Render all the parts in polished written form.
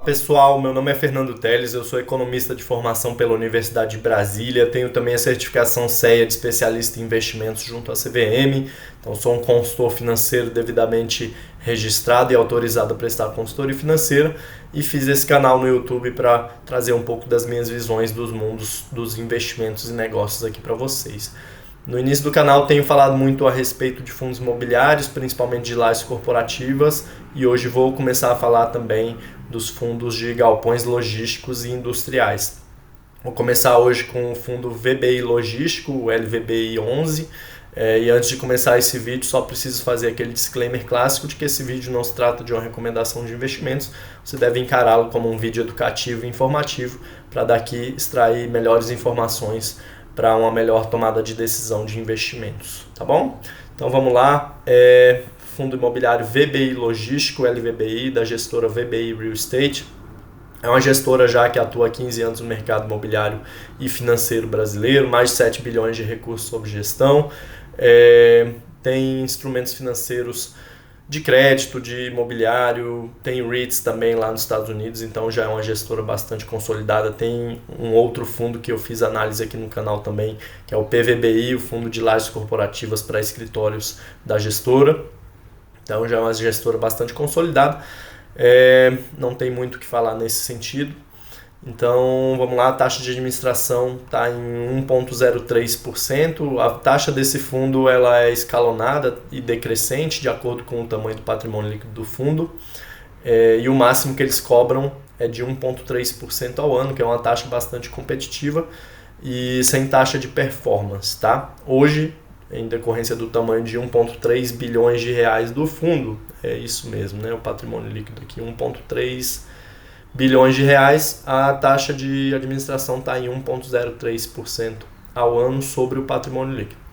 Pessoal, meu nome é Fernando Teles, eu sou economista de formação pela Universidade de Brasília, tenho também a certificação CEA de especialista em investimentos junto à CVM, então sou um consultor financeiro devidamente registrado e autorizado a prestar consultoria financeira e fiz esse canal no YouTube para trazer um pouco das minhas visões dos mundos dos investimentos e negócios aqui para vocês. No início do canal tenho falado muito a respeito de fundos imobiliários, principalmente de lajes corporativas, e hoje vou começar a falar também dos fundos de galpões logísticos e industriais. Vou começar hoje com o fundo VBI Logístico, o LVBI 11, e antes de começar esse vídeo só preciso fazer aquele disclaimer clássico de que esse vídeo não se trata de uma recomendação de investimentos, você deve encará-lo como um vídeo educativo e informativo para daqui extrair melhores informações para uma melhor tomada de decisão de investimentos, tá bom? Então vamos lá, fundo imobiliário VBI Logístico, LVBI, da gestora VBI Real Estate. É uma gestora já que atua há 15 anos no mercado imobiliário e financeiro brasileiro, mais de 7 bilhões de recursos sob gestão, tem instrumentos financeiros de crédito, de imobiliário, tem REITs também lá nos Estados Unidos, então já é uma gestora bastante consolidada. Tem um outro fundo que eu fiz análise aqui no canal também, que é o PVBI, o Fundo de Lajes Corporativas para Escritórios da gestora. Então já é uma gestora bastante consolidada, não tem muito o que falar nesse sentido. Então vamos lá, a taxa de administração está em 1,03%. A taxa desse fundo ela é escalonada e decrescente de acordo com o tamanho do patrimônio líquido do fundo. E o máximo que eles cobram é de 1,3% ao ano, que é uma taxa bastante competitiva e sem taxa de performance, tá? Hoje, em decorrência do tamanho de 1,3 bilhões de reais do fundo, é isso mesmo, né? O patrimônio líquido aqui, 1,3 bilhões de reais, a taxa de administração está em 1,03% ao ano sobre o patrimônio líquido.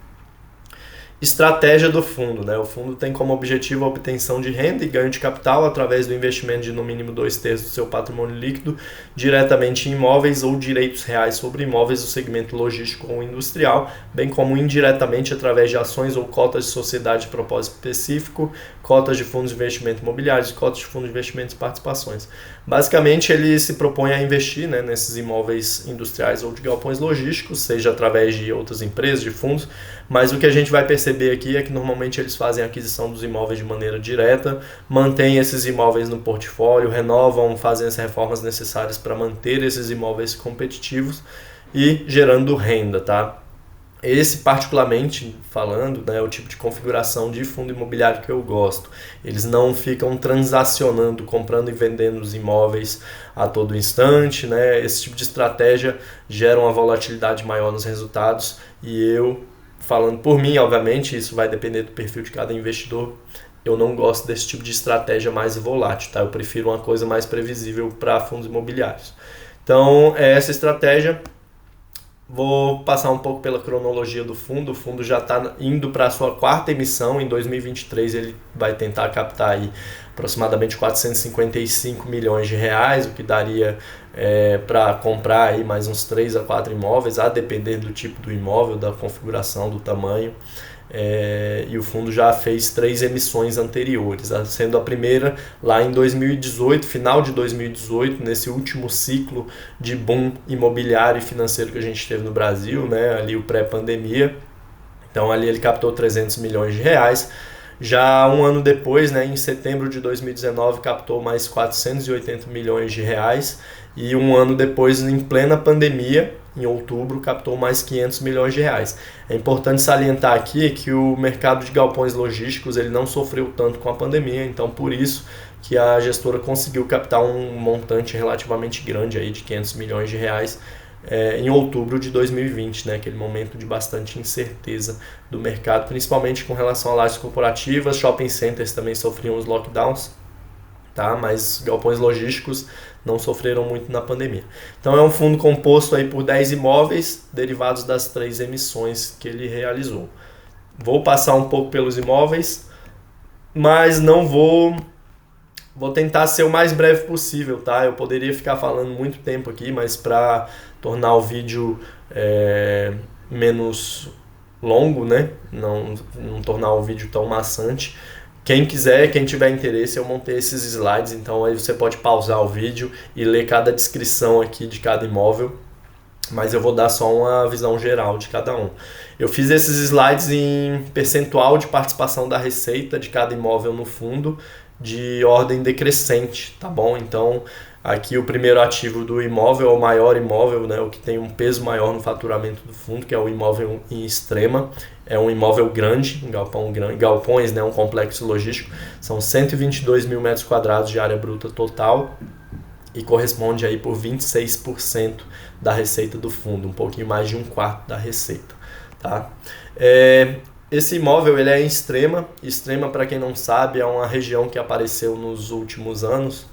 Estratégia do fundo, né? O fundo tem como objetivo a obtenção de renda e ganho de capital através do investimento de no mínimo 2/3 do seu patrimônio líquido diretamente em imóveis ou direitos reais sobre imóveis do segmento logístico ou industrial, bem como indiretamente através de ações ou cotas de sociedade de propósito específico, cotas de fundos de investimento imobiliários e cotas de fundos de investimento e participações. Basicamente, ele se propõe a investir, né, nesses imóveis industriais ou de galpões logísticos, seja através de outras empresas, de fundos, mas o que a gente vai perceber aqui é que normalmente eles fazem a aquisição dos imóveis de maneira direta, mantêm esses imóveis no portfólio, renovam, fazem as reformas necessárias para manter esses imóveis competitivos e gerando renda, tá? Esse, particularmente falando, né, é o tipo de configuração de fundo imobiliário que eu gosto. Eles não ficam transacionando, comprando e vendendo os imóveis a todo instante, né? Esse tipo de estratégia gera uma volatilidade maior nos resultados e eu, falando por mim, obviamente, isso vai depender do perfil de cada investidor, eu não gosto desse tipo de estratégia mais volátil, tá? Eu prefiro uma coisa mais previsível para fundos imobiliários. Então, essa estratégia. Vou passar um pouco pela cronologia do fundo. O fundo já está indo para a sua quarta emissão. Em 2023 ele vai tentar captar aí aproximadamente 455 milhões de reais, o que daria para comprar aí mais uns 3 a 4 imóveis, a depender do tipo do imóvel, da configuração, do tamanho. E o fundo já fez 3 emissões anteriores, sendo a primeira lá em 2018, final de 2018, nesse último ciclo de boom imobiliário e financeiro que a gente teve no Brasil, né, ali o pré-pandemia. Então ali ele captou 300 milhões de reais. Já um ano depois, né, em setembro de 2019, captou mais 480 milhões de reais. E um ano depois, em plena pandemia, em outubro, captou mais 500 milhões de reais. É importante salientar aqui que o mercado de galpões logísticos ele não sofreu tanto com a pandemia, então por isso que a gestora conseguiu captar um montante relativamente grande aí de 500 milhões de reais em outubro de 2020, né? Aquele momento de bastante incerteza do mercado, principalmente com relação a lajes corporativas. Shopping centers também sofriam os lockdowns, tá? Mas galpões logísticos não sofreram muito na pandemia. Então é um fundo composto aí por 10 imóveis derivados das 3 emissões que ele realizou. Vou passar um pouco pelos imóveis, mas não vou tentar ser o mais breve possível, tá? Eu poderia ficar falando muito tempo aqui, mas para tornar o vídeo menos longo, né? Não tornar o vídeo tão maçante, Quem quiser, quem tiver interesse, eu montei esses slides, então aí você pode pausar o vídeo e ler cada descrição aqui de cada imóvel, mas eu vou dar só uma visão geral de cada um. Eu fiz esses slides em percentual de participação da receita de cada imóvel no fundo, de ordem decrescente, tá bom? Então, aqui o primeiro ativo do imóvel é o maior imóvel, né, o que tem um peso maior no faturamento do fundo, que é o imóvel em Extrema. É um imóvel grande, um galpão grande, galpões, né, um complexo logístico. São 122 mil metros quadrados de área bruta total e corresponde aí por 26% da receita do fundo, um pouquinho mais de um quarto da receita. Tá? Esse imóvel ele é em Extrema. Extrema, para quem não sabe, é uma região que apareceu nos últimos anos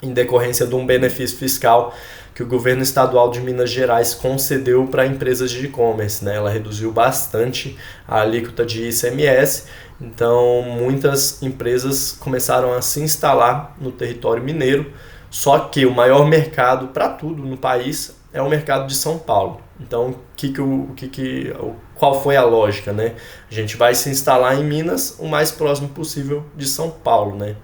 em decorrência de um benefício fiscal que o governo estadual de Minas Gerais concedeu para empresas de e-commerce, né? Ela reduziu bastante a alíquota de ICMS, então muitas empresas começaram a se instalar no território mineiro, só que o maior mercado para tudo no país é o mercado de São Paulo. Então, qual foi a lógica, né? A gente vai se instalar em Minas o mais próximo possível de São Paulo, né?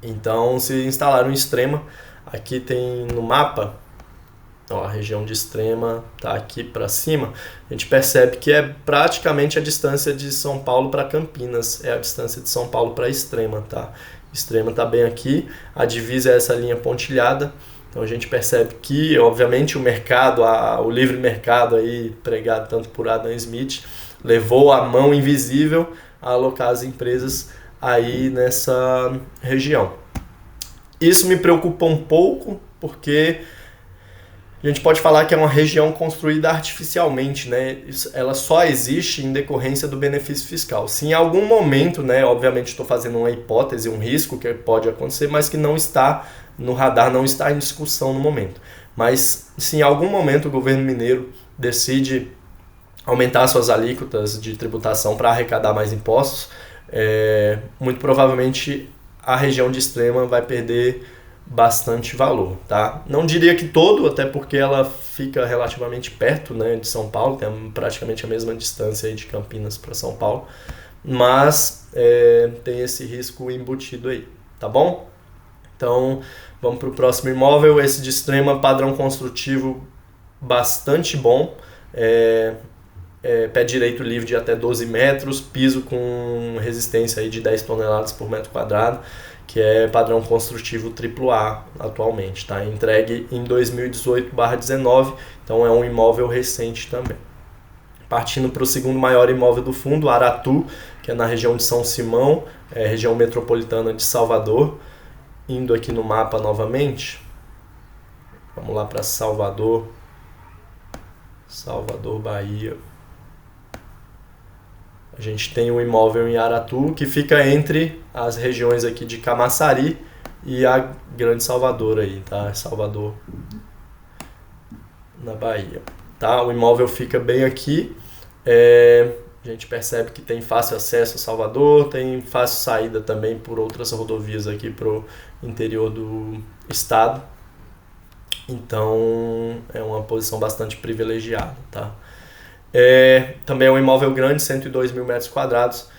Então, se instalaram em Extrema. Aqui tem no mapa, ó, a região de Extrema está aqui para cima. A gente percebe que é praticamente a distância de São Paulo para Campinas. É a distância de São Paulo para Extrema, tá? Extrema está bem aqui. A divisa é essa linha pontilhada. Então a gente percebe que, obviamente, o mercado, o livre mercado aí, pregado tanto por Adam Smith, levou a mão invisível a alocar as empresas aí nessa região. Isso me preocupa um pouco, porque a gente pode falar que é uma região construída artificialmente, né? Ela só existe em decorrência do benefício fiscal. Se em algum momento, né, obviamente estou fazendo uma hipótese, um risco que pode acontecer, mas que não está no radar, não está em discussão no momento. Mas se em algum momento o governo mineiro decide aumentar suas alíquotas de tributação para arrecadar mais impostos, muito provavelmente a região de Extrema vai perder bastante valor, tá? Não diria que todo, até porque ela fica relativamente perto, né, de São Paulo, tem praticamente a mesma distância aí de Campinas para São Paulo, mas tem esse risco embutido aí, tá bom? Então, vamos para o próximo imóvel. Esse de Extrema, padrão construtivo bastante bom, pé direito livre de até 12 metros, piso com resistência aí de 10 toneladas por metro quadrado, que é padrão construtivo AAA atualmente, tá? Entregue em 2018/19, então é um imóvel recente também. Partindo para o segundo maior imóvel do fundo, Aratu, que é na região de São Simão, região metropolitana de Salvador. Indo aqui no mapa novamente, vamos lá para Salvador, Bahia. A gente tem um imóvel em Aratu que fica entre as regiões aqui de Camaçari e a Grande Salvador aí, tá? Salvador, na Bahia, tá? O imóvel fica bem aqui. A gente percebe que tem fácil acesso a Salvador, tem fácil saída também por outras rodovias aqui para o interior do estado. Então é uma posição bastante privilegiada, tá? Também é um imóvel grande, 102 mil metros quadrados,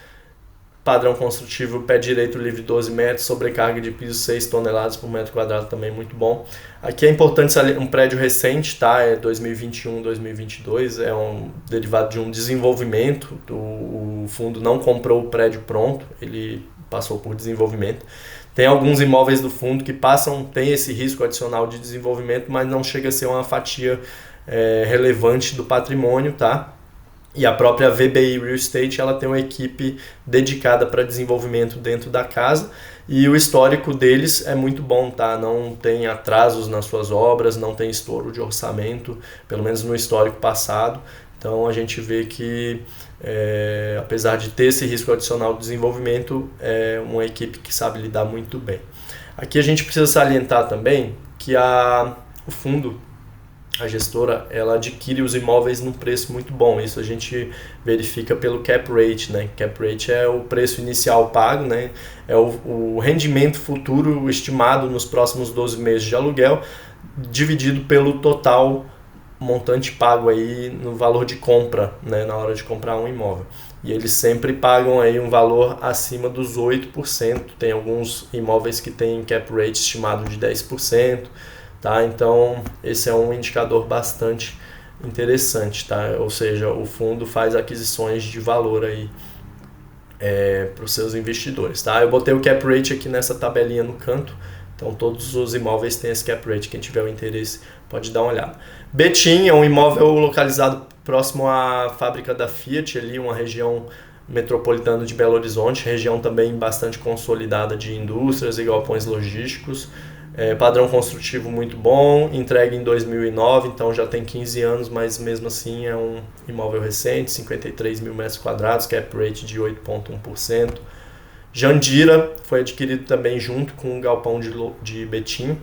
padrão construtivo, pé direito livre 12 metros, sobrecarga de piso 6 toneladas por metro quadrado, também muito bom. Aqui é importante um prédio recente, tá? É 2021, 2022, é um derivado de um desenvolvimento. O fundo não comprou o prédio pronto, ele passou por desenvolvimento. Tem alguns imóveis do fundo que tem esse risco adicional de desenvolvimento, mas não chega a ser uma fatia relevante do patrimônio, tá? E a própria VBI Real Estate, ela tem uma equipe dedicada para desenvolvimento dentro da casa, e o histórico deles é muito bom, tá? Não tem atrasos nas suas obras, não tem estouro de orçamento, pelo menos no histórico passado. Então a gente vê que, apesar de ter esse risco adicional de desenvolvimento, é uma equipe que sabe lidar muito bem. Aqui a gente precisa salientar também que o fundo, a gestora, ela adquire os imóveis num preço muito bom. Isso a gente verifica pelo cap rate, né? Cap rate é o preço inicial pago, né? É o rendimento futuro estimado nos próximos 12 meses de aluguel, dividido pelo total montante pago aí no valor de compra, né? Na hora de comprar um imóvel. e eles sempre pagam aí um valor acima dos 8%. Tem alguns imóveis que têm cap rate estimado de 10%, tá? Então esse é um indicador bastante interessante, tá? Ou seja, o fundo faz aquisições de valor aí para os seus investidores, tá? Eu botei o cap rate aqui nessa tabelinha no canto, então todos os imóveis têm esse cap rate, quem tiver o interesse pode dar uma olhada. Betim é um imóvel localizado próximo à fábrica da Fiat, ali uma região metropolitana de Belo Horizonte, região também bastante consolidada de indústrias e galpões logísticos, padrão construtivo muito bom, entregue em 2009, então já tem 15 anos, mas mesmo assim é um imóvel recente, 53 mil metros quadrados, cap rate de 8,1%. Jandira foi adquirido também junto com o galpão de Betim,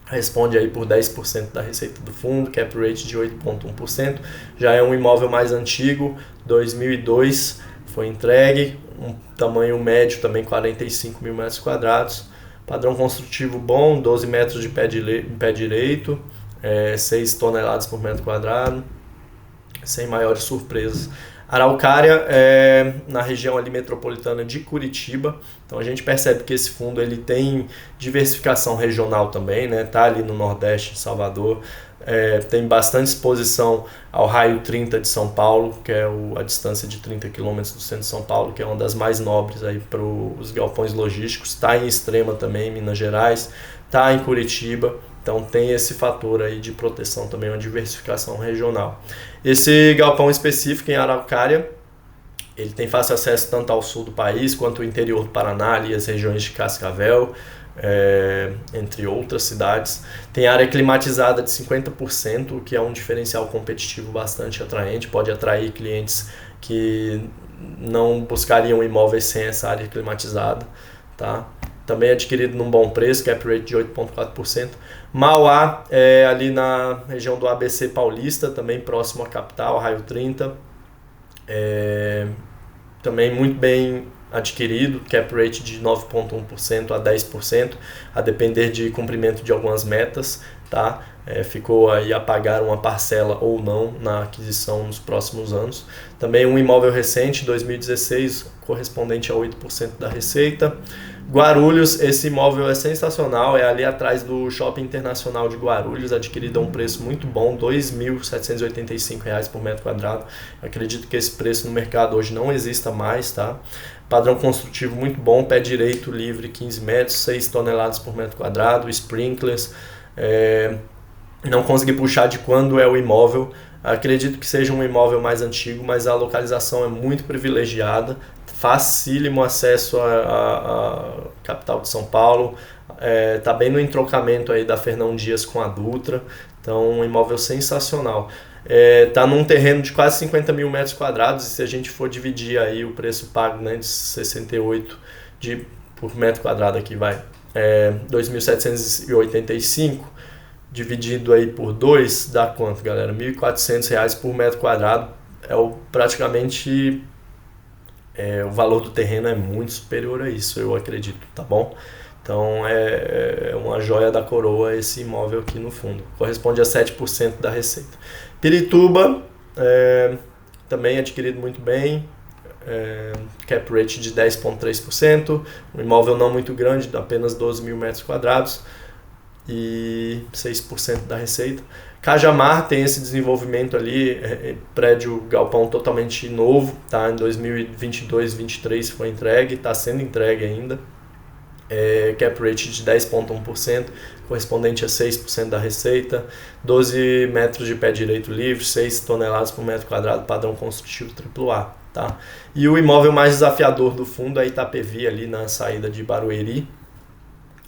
responde aí por 10% da receita do fundo, cap rate de 8,1%. Já é um imóvel mais antigo, 2002 foi entregue, um tamanho médio também, 45 mil metros quadrados. Padrão construtivo bom, 12 metros de pé direito, 6 toneladas por metro quadrado, sem maiores surpresas. Araucária é na região ali metropolitana de Curitiba, então a gente percebe que esse fundo ele tem diversificação regional também, né? Tá ali no Nordeste, em Salvador, tem bastante exposição ao raio 30 de São Paulo, que é a distância de 30 km do centro de São Paulo, que é uma das mais nobres aí para os galpões logísticos. Está em Extrema também, Minas Gerais, está em Curitiba. Então tem esse fator aí de proteção também, uma diversificação regional. Esse galpão específico em Araucária, ele tem fácil acesso tanto ao sul do país quanto ao interior do Paraná, ali as regiões de Cascavel, entre outras cidades. Tem área climatizada de 50%, o que é um diferencial competitivo bastante atraente, pode atrair clientes que não buscariam imóveis sem essa área climatizada, tá? Também adquirido num bom preço, cap rate de 8,4%. Mauá, ali na região do ABC Paulista, também próximo à capital, Raio 30. Também muito bem adquirido, cap rate de 9,1% a 10%, a depender de cumprimento de algumas metas, tá? Ficou aí a pagar uma parcela ou não na aquisição nos próximos anos. Também um imóvel recente, 2016, correspondente a 8% da receita. Guarulhos, esse imóvel é sensacional, é ali atrás do Shopping Internacional de Guarulhos, adquirido a um preço muito bom, R$ 2.785 por metro quadrado. Acredito que esse preço no mercado hoje não exista mais, tá? Padrão construtivo muito bom, pé direito livre 15 metros, 6 toneladas por metro quadrado, sprinklers. Não consegui puxar de quando é o imóvel, acredito que seja um imóvel mais antigo, mas a localização é muito privilegiada, facílimo acesso à capital de São Paulo, tá bem no entrocamento aí da Fernão Dias com a Dutra, então um imóvel sensacional. Tá num terreno de quase 50 mil metros quadrados, e se a gente for dividir aí o preço pago, né, de 68 por metro quadrado aqui, vai, 2.785, dividido aí por 2, dá quanto, galera? R$ 1.400 por metro quadrado, praticamente... o valor do terreno é muito superior a isso, eu acredito, tá bom? Então é uma joia da coroa esse imóvel aqui no fundo, corresponde a 7% da receita. Pirituba, também adquirido muito bem, cap rate de 10,3%, um imóvel não muito grande, apenas 12 mil metros quadrados e 6% da receita. Cajamar tem esse desenvolvimento ali, prédio galpão totalmente novo, tá? Em 2022, 2023 foi entregue, está sendo entregue ainda. Cap rate de 10,1%, correspondente a 6% da receita, 12 metros de pé direito livre, 6 toneladas por metro quadrado, padrão construtivo AAA, tá? E o imóvel mais desafiador do fundo é Itapevi, ali na saída de Barueri.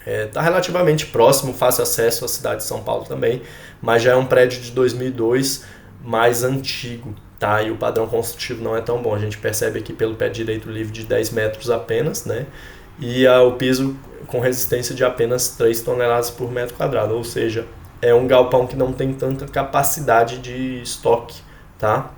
Está relativamente próximo, fácil acesso à cidade de São Paulo também, mas já é um prédio de 2002, mais antigo, tá? E o padrão construtivo não é tão bom, a gente percebe aqui pelo pé direito livre de 10 metros apenas, né? E o piso com resistência de apenas 3 toneladas por metro quadrado, ou seja, é um galpão que não tem tanta capacidade de estoque, tá?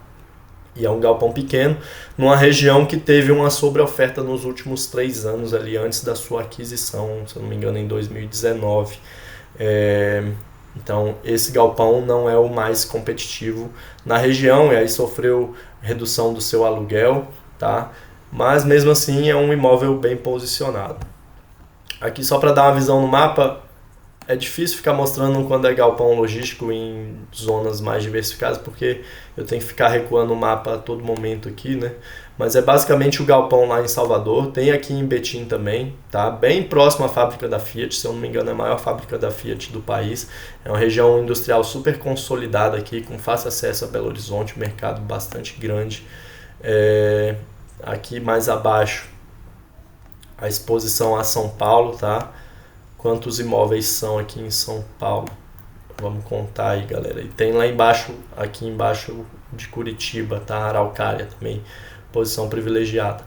E é um galpão pequeno, numa região que teve uma sobreoferta nos últimos 3 anos, ali antes da sua aquisição, se eu não me engano, em 2019. Então, esse galpão não é o mais competitivo na região, e aí sofreu redução do seu aluguel, tá? Mas mesmo assim é um imóvel bem posicionado. Aqui só para dar uma visão no mapa, é difícil ficar mostrando quando é galpão logístico em zonas mais diversificadas, porque eu tenho que ficar recuando o mapa a todo momento aqui, né? Mas é basicamente o galpão lá em Salvador, tem aqui em Betim também, tá? Bem próximo à fábrica da Fiat, se eu não me engano é a maior fábrica da Fiat do país. É uma região industrial super consolidada aqui, com fácil acesso a Belo Horizonte, um mercado bastante grande. Aqui mais abaixo, a exposição a São Paulo, tá? Quantos imóveis são aqui em São Paulo? Vamos contar aí, galera. E tem lá embaixo, aqui embaixo de Curitiba, tá? Araucária também, posição privilegiada.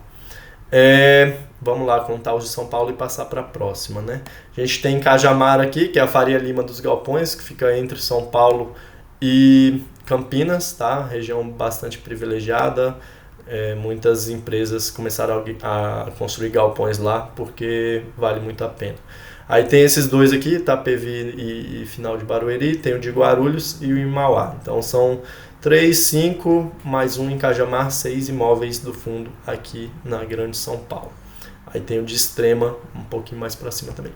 Vamos lá contar os de São Paulo e passar para a próxima, né? A gente tem Cajamar aqui, que é a Faria Lima dos Galpões, que fica entre São Paulo e Campinas, tá? Região bastante privilegiada. Muitas empresas começaram a construir galpões lá porque vale muito a pena. Aí tem esses dois aqui, Itapevi e Final de Barueri, tem o de Guarulhos e o em Mauá. Então são 3, 5, mais um em Cajamar, 6 imóveis do fundo aqui na Grande São Paulo. Aí tem o de Extrema, um pouquinho mais para cima também.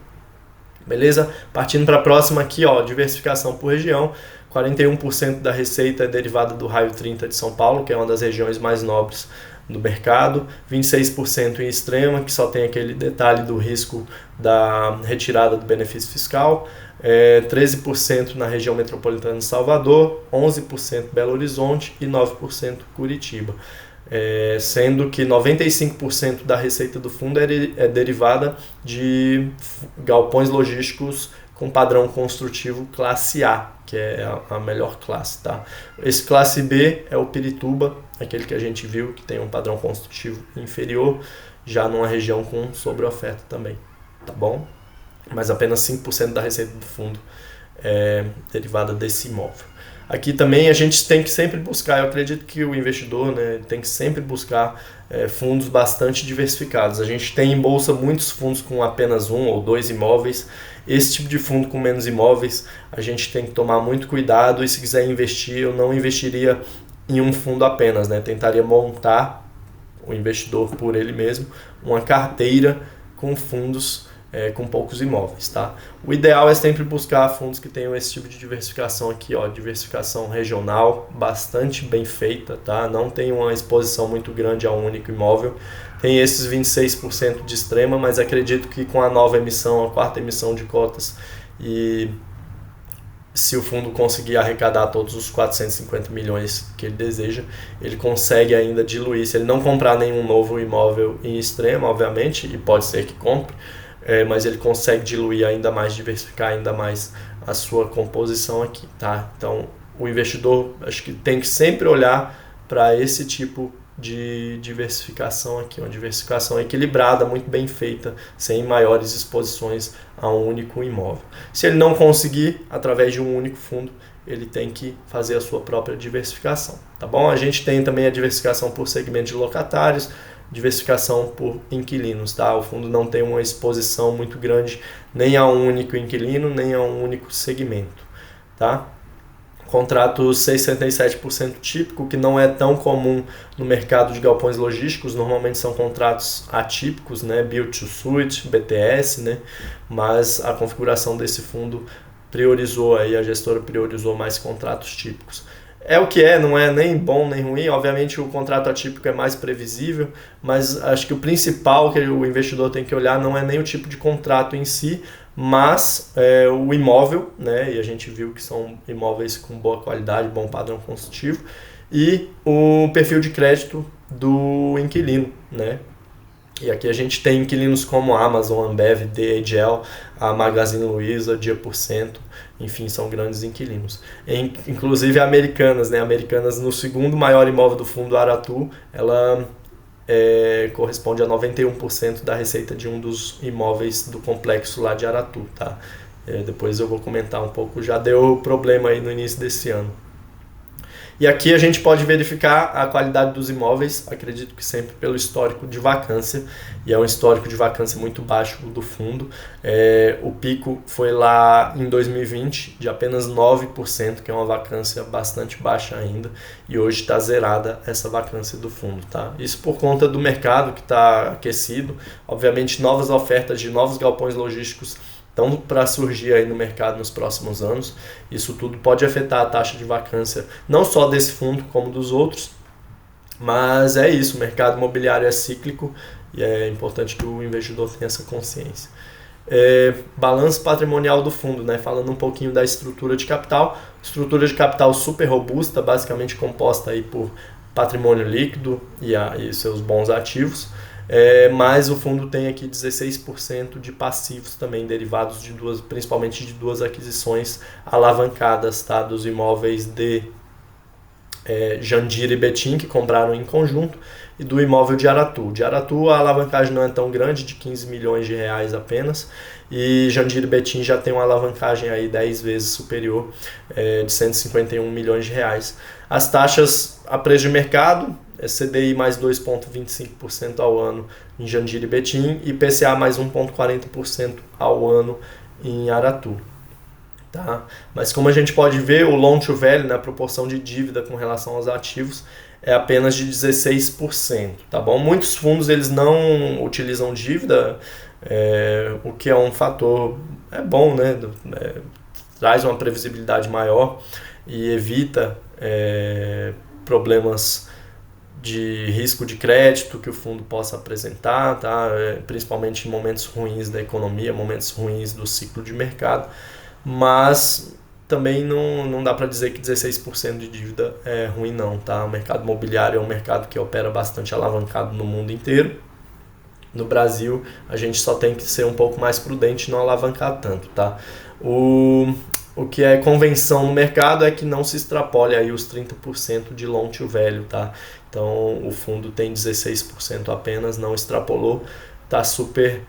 Beleza? Partindo para a próxima aqui, ó, diversificação por região. 41% da receita é derivada do raio 30 de São Paulo, que é uma das regiões mais nobres do mercado. 26% em Extrema, que só tem aquele detalhe do risco da retirada do benefício fiscal. 13% na região metropolitana de Salvador, 11% Belo Horizonte e 9% Curitiba. Sendo que 95% da receita do fundo é derivada de galpões logísticos com padrão construtivo classe A, que é a melhor classe, tá? Esse classe B é o Pirituba, aquele que a gente viu que tem um padrão construtivo inferior, já numa região com sobreoferta também, tá bom? Mas apenas 5% da receita do fundo é derivada desse imóvel. Aqui também a gente tem que sempre buscar, eu acredito que o investidor, né, tem que sempre buscar fundos bastante diversificados. A gente tem em bolsa muitos fundos com apenas 1 ou 2 imóveis. Esse tipo de fundo com menos imóveis, a gente tem que tomar muito cuidado e se quiser investir, eu não investiria em um fundo apenas, né? Tentaria montar o investidor por ele mesmo, uma carteira com fundos com poucos imóveis, tá? O ideal é sempre buscar fundos que tenham esse tipo de diversificação aqui, ó, diversificação regional, bastante bem feita, tá? Não tem uma exposição muito grande a um único imóvel. Tem esses 26% de Extrema, mas acredito que com a nova emissão, a quarta emissão de cotas, e se o fundo conseguir arrecadar todos os 450 milhões que ele deseja, ele consegue ainda diluir. Se ele não comprar nenhum novo imóvel em Extrema, obviamente, e pode ser que compre, mas ele consegue diluir ainda mais, diversificar ainda mais a sua composição aqui, tá? Então, o investidor acho que tem que sempre olhar para esse tipo de diversificação aqui, uma diversificação equilibrada, muito bem feita, sem maiores exposições a um único imóvel. Se ele não conseguir, através de um único fundo, ele tem que fazer a sua própria diversificação, tá bom? A gente tem também a diversificação por segmento de locatários, diversificação por inquilinos, tá? O fundo não tem uma exposição muito grande nem a um único inquilino, nem a um único segmento, tá? Contrato 67% típico, que não é tão comum no mercado de galpões logísticos, normalmente são contratos atípicos, né? Build to Suit, BTS, né? Mas a configuração desse fundo priorizou, aí a gestora priorizou mais contratos típicos. É o que é, não é nem bom nem ruim, obviamente o contrato atípico é mais previsível, mas acho que o principal que o investidor tem que olhar não é nem o tipo de contrato em si, mas o imóvel, né? E a gente viu que são imóveis com boa qualidade, bom padrão construtivo, e o perfil de crédito do inquilino, né? E aqui a gente tem inquilinos como a Amazon, Ambev, DHL, a Magazine Luiza, Dia por Cento, enfim, são grandes inquilinos. Inclusive a Americanas, né? Americanas, no segundo maior imóvel do fundo Aratu, ela corresponde a 91% da receita de um dos imóveis do complexo lá de Aratu, tá? Depois eu vou comentar um pouco, já deu problema aí no início desse ano. E aqui a gente pode verificar a qualidade dos imóveis, acredito que sempre pelo histórico de vacância, e é um histórico de vacância muito baixo do fundo. O pico foi lá em 2020, de apenas 9%, que é uma vacância bastante baixa ainda, e hoje está zerada essa vacância do fundo. Tá? Isso por conta do mercado que está aquecido, obviamente novas ofertas de novos galpões logísticos estão para surgir aí no mercado nos próximos anos. Isso tudo pode afetar a taxa de vacância, não só desse fundo como dos outros, mas é isso, o mercado imobiliário é cíclico e é importante que o investidor tenha essa consciência. Balanço patrimonial do fundo, né? Falando um pouquinho da estrutura de capital super robusta, basicamente composta aí por patrimônio líquido e seus bons ativos. Mas o fundo tem aqui 16% de passivos também derivados principalmente de duas aquisições alavancadas, tá? Dos imóveis de Jandira e Betim, que compraram em conjunto, e do imóvel de Aratu. De Aratu a alavancagem não é tão grande, de 15 milhões de reais apenas, e Jandira e Betim já tem uma alavancagem aí 10 vezes superior, de 151 milhões de reais. As taxas a preço de mercado, CDI mais 2,25% ao ano em Jandira e Betim, e PCA mais 1,40% ao ano em Aratu. Tá? Mas como a gente pode ver, o loan to value, né, a proporção de dívida com relação aos ativos, é apenas de 16%. Tá bom? Muitos fundos eles não utilizam dívida, o que é um fator bom, né? Traz uma previsibilidade maior e evita problemas de risco de crédito que o fundo possa apresentar, tá? Principalmente em momentos ruins da economia, momentos ruins do ciclo de mercado. Mas também não dá para dizer que 16% de dívida é ruim não, tá? O mercado imobiliário é um mercado que opera bastante alavancado no mundo inteiro. No Brasil, a gente só tem que ser um pouco mais prudente e não alavancar tanto, tá? O que é convenção no mercado é que não se extrapole aí os 30% de loan to value, tá? Então, o fundo tem 16% apenas, não extrapolou, tá super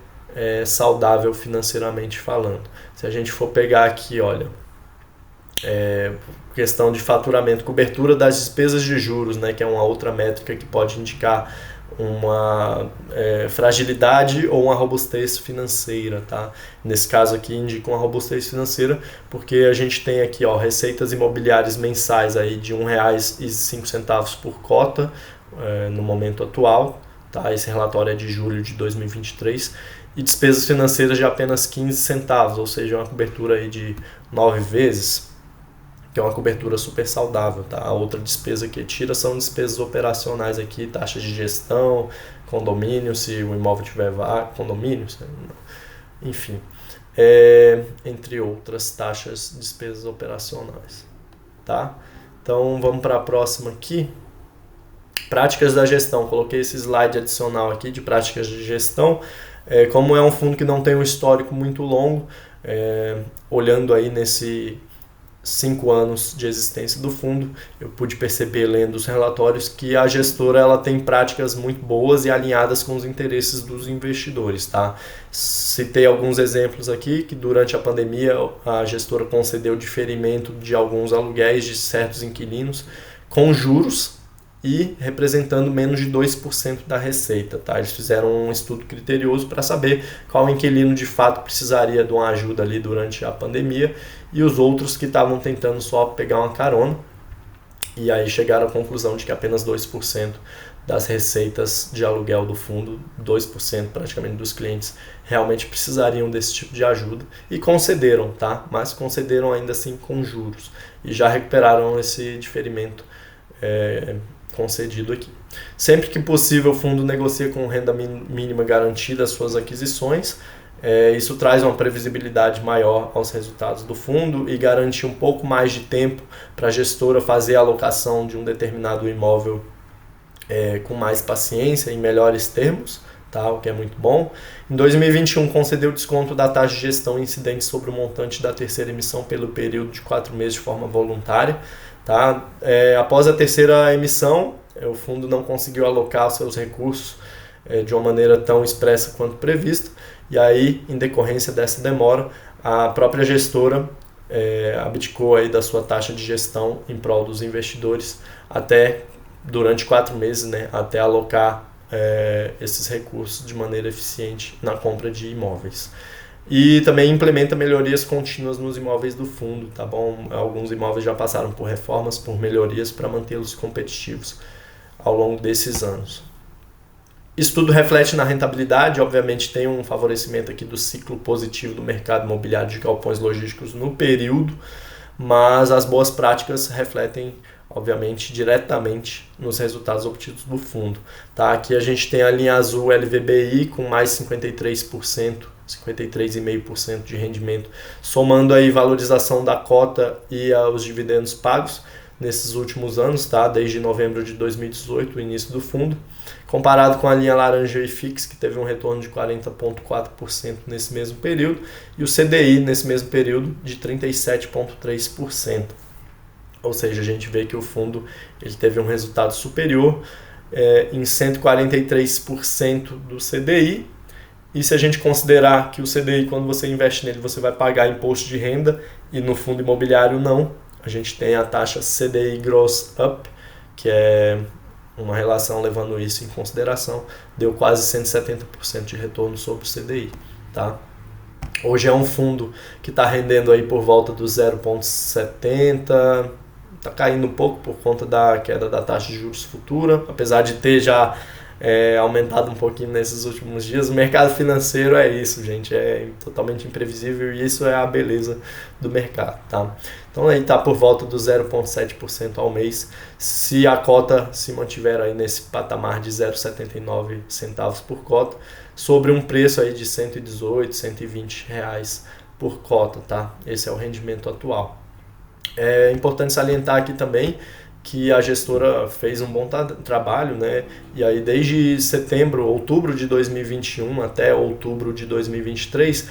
saudável financeiramente falando. Se a gente for pegar aqui, olha, questão de faturamento, cobertura das despesas de juros, né, que é uma outra métrica que pode indicar uma fragilidade ou uma robustez financeira, tá? Nesse caso aqui indica uma robustez financeira porque a gente tem aqui, ó, receitas imobiliárias mensais aí de R$ 1,05 por cota no momento atual, tá? Esse relatório é de julho de 2023, e despesas financeiras de apenas 15 centavos, ou seja, uma cobertura aí de 9 vezes, que é uma cobertura super saudável, tá? A outra despesa que tira são despesas operacionais aqui, taxas de gestão, condomínio, se o imóvel tiver condomínio, enfim, entre outras taxas, despesas operacionais, tá? Então vamos para a próxima aqui. Práticas da gestão, coloquei esse slide adicional aqui de práticas de gestão. Como é um fundo que não tem um histórico muito longo, olhando aí nesses 5 anos de existência do fundo, eu pude perceber lendo os relatórios que a gestora ela tem práticas muito boas e alinhadas com os interesses dos investidores, tá? Citei alguns exemplos aqui que durante a pandemia a gestora concedeu diferimento de alguns aluguéis de certos inquilinos com juros e representando menos de 2% da receita, tá? Eles fizeram um estudo criterioso para saber qual inquilino de fato precisaria de uma ajuda ali durante a pandemia e os outros que estavam tentando só pegar uma carona, e aí chegaram à conclusão de que apenas 2% das receitas de aluguel do fundo, 2% praticamente dos clientes, realmente precisariam desse tipo de ajuda e concederam, tá? Mas concederam ainda assim com juros e já recuperaram esse diferimento concedido aqui. Sempre que possível, o fundo negocia com renda mínima garantida as suas aquisições. Isso traz uma previsibilidade maior aos resultados do fundo e garante um pouco mais de tempo para a gestora fazer a alocação de um determinado imóvel com mais paciência, em melhores termos, tá? O que é muito bom. Em 2021, concedeu desconto da taxa de gestão incidente sobre o montante da terceira emissão pelo período de 4 meses de forma voluntária. Tá? Após a terceira emissão, o fundo não conseguiu alocar os seus recursos de uma maneira tão expressa quanto prevista, e aí, em decorrência dessa demora, a própria gestora abdicou aí da sua taxa de gestão em prol dos investidores até durante 4 meses, né, até alocar esses recursos de maneira eficiente na compra de imóveis. E também implementa melhorias contínuas nos imóveis do fundo, tá bom? Alguns imóveis já passaram por reformas, por melhorias para mantê-los competitivos ao longo desses anos. Isso tudo reflete na rentabilidade, obviamente tem um favorecimento aqui do ciclo positivo do mercado imobiliário de galpões logísticos no período, mas as boas práticas refletem, obviamente, diretamente nos resultados obtidos do fundo. Tá? Aqui a gente tem a linha azul LVBI com mais 53%, 53,5% de rendimento, somando aí valorização da cota e os dividendos pagos nesses últimos anos, tá? Desde novembro de 2018, o início do fundo, comparado com a linha laranja IFIX, que teve um retorno de 40,4% nesse mesmo período, e o CDI nesse mesmo período de 37,3%. Ou seja, a gente vê que o fundo ele teve um resultado superior em 143% do CDI. E se a gente considerar que o CDI, quando você investe nele, você vai pagar imposto de renda e no fundo imobiliário não, a gente tem a taxa CDI Gross Up, que é uma relação levando isso em consideração, deu quase 170% de retorno sobre o CDI. Tá? Hoje é um fundo que está rendendo aí por volta do 0,70%, está caindo um pouco por conta da queda da taxa de juros futura, apesar de ter já aumentado um pouquinho nesses últimos dias. O mercado financeiro é isso, gente, é totalmente imprevisível e isso é a beleza do mercado, tá? Então aí está por volta do 0,7% ao mês, se a cota se mantiver aí nesse patamar de 0,79 centavos por cota, sobre um preço aí de 118, 120 reais por cota, tá? Esse é o rendimento atual. É importante salientar aqui também que a gestora fez um bom trabalho, né? E aí desde outubro de 2021 até outubro de 2023,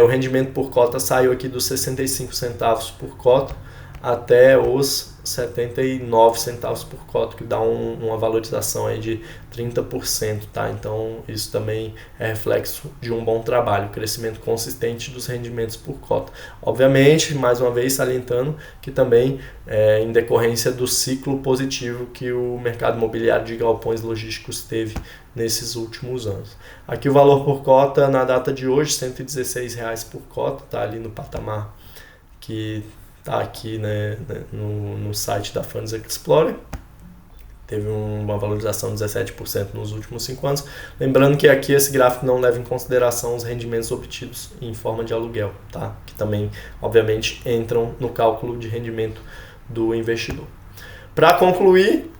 o rendimento por cota saiu aqui dos 65 centavos por cota até os 79 centavos por cota, que dá uma valorização aí de 30%, tá? Então isso também é reflexo de um bom trabalho, crescimento consistente dos rendimentos por cota. Obviamente, mais uma vez salientando que também em decorrência do ciclo positivo que o mercado imobiliário de galpões logísticos teve nesses últimos anos. Aqui o valor por cota na data de hoje, R$ 116 por cota, tá ali no patamar que está aqui, né, no site da Funds Explorer. Teve uma valorização de 17% nos últimos 5 anos. Lembrando que aqui esse gráfico não leva em consideração os rendimentos obtidos em forma de aluguel, tá? Que também, obviamente, entram no cálculo de rendimento do investidor. Para concluir,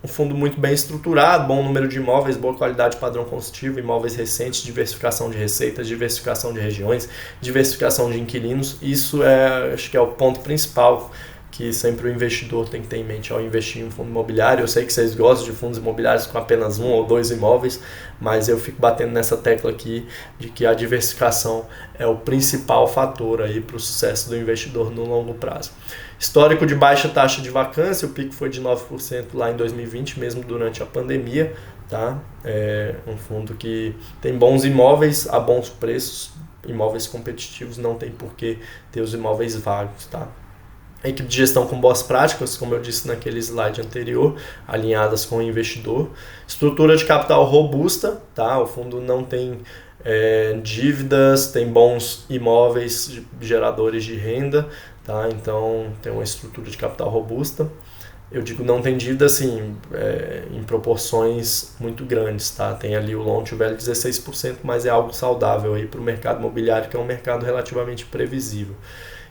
um fundo muito bem estruturado, bom número de imóveis, boa qualidade padrão construtivo, imóveis recentes, diversificação de receitas, diversificação de regiões, diversificação de inquilinos. Isso acho que é o ponto principal que sempre o investidor tem que ter em mente ao investir em um fundo imobiliário. Eu sei que vocês gostam de fundos imobiliários com apenas 1 ou 2 imóveis, mas eu fico batendo nessa tecla aqui de que a diversificação é o principal fator aí para o sucesso do investidor no longo prazo. Histórico de baixa taxa de vacância, o pico foi de 9% lá em 2020, mesmo durante a pandemia. Tá? É um fundo que tem bons imóveis a bons preços, imóveis competitivos, não tem por que ter os imóveis vagos. Tá? A equipe de gestão com boas práticas, como eu disse naquele slide anterior, alinhadas com o investidor. Estrutura de capital robusta, tá? O fundo não tem dívidas, tem bons imóveis geradores de renda, tá? Então tem uma estrutura de capital robusta. Eu digo não tem dívida assim, em proporções muito grandes, tá? Tem ali o loan to value 16%, mas é algo saudável para o mercado imobiliário, que é um mercado relativamente previsível.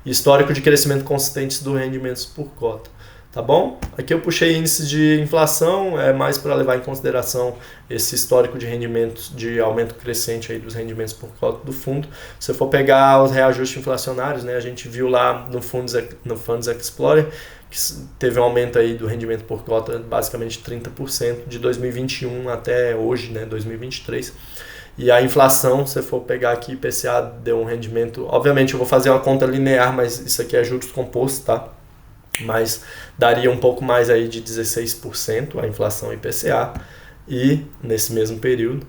Histórico de crescimento consistente dos rendimentos por cota, tá bom? Aqui eu puxei índices de inflação, mais para levar em consideração esse histórico de rendimentos, de aumento crescente aí dos rendimentos por cota do fundo. Se eu for pegar os reajustes inflacionários, né, a gente viu lá no Funds Explorer que teve um aumento aí do rendimento por cota basicamente 30% de 2021 até hoje, né, 2023. E a inflação, se for pegar aqui, IPCA deu um rendimento... Obviamente eu vou fazer uma conta linear, mas isso aqui é juros compostos, tá? Mas daria um pouco mais aí de 16% a inflação IPCA. E nesse mesmo período,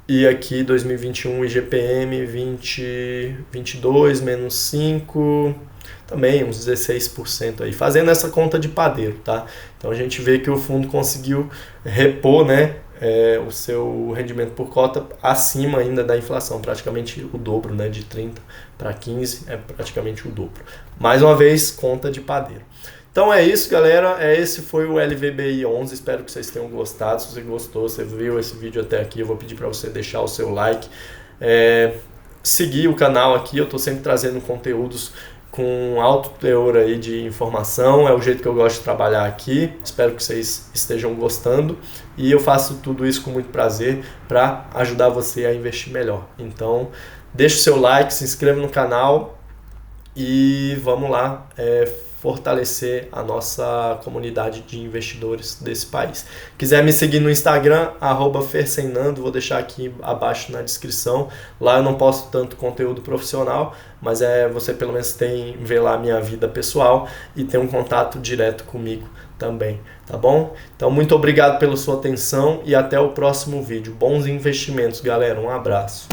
E aqui 2021 IGPM 22 menos 5, também uns 16% aí, fazendo essa conta de padeiro, tá? Então a gente vê que o fundo conseguiu repor, né, o seu rendimento por cota acima ainda da inflação, praticamente o dobro, né, de 30 para 15 é praticamente o dobro. Mais uma vez, conta de padeiro. Então é isso, galera. Esse foi o LVBI 11. Espero que vocês tenham gostado. Se você gostou, você viu esse vídeo até aqui, eu vou pedir para você deixar o seu like. Seguir o canal aqui, eu estou sempre trazendo conteúdos com alto teor aí de informação. É o jeito que eu gosto de trabalhar aqui. Espero que vocês estejam gostando. E eu faço tudo isso com muito prazer para ajudar você a investir melhor. Então, deixa o seu like, se inscreva no canal e vamos lá fortalecer a nossa comunidade de investidores desse país. Quiser me seguir no Instagram, @fersenando, vou deixar aqui abaixo na descrição. Lá eu não posto tanto conteúdo profissional, mas você pelo menos vê lá a minha vida pessoal e tem um contato direto comigo também, tá bom? Então muito obrigado pela sua atenção e até o próximo vídeo. Bons investimentos, galera. Um abraço.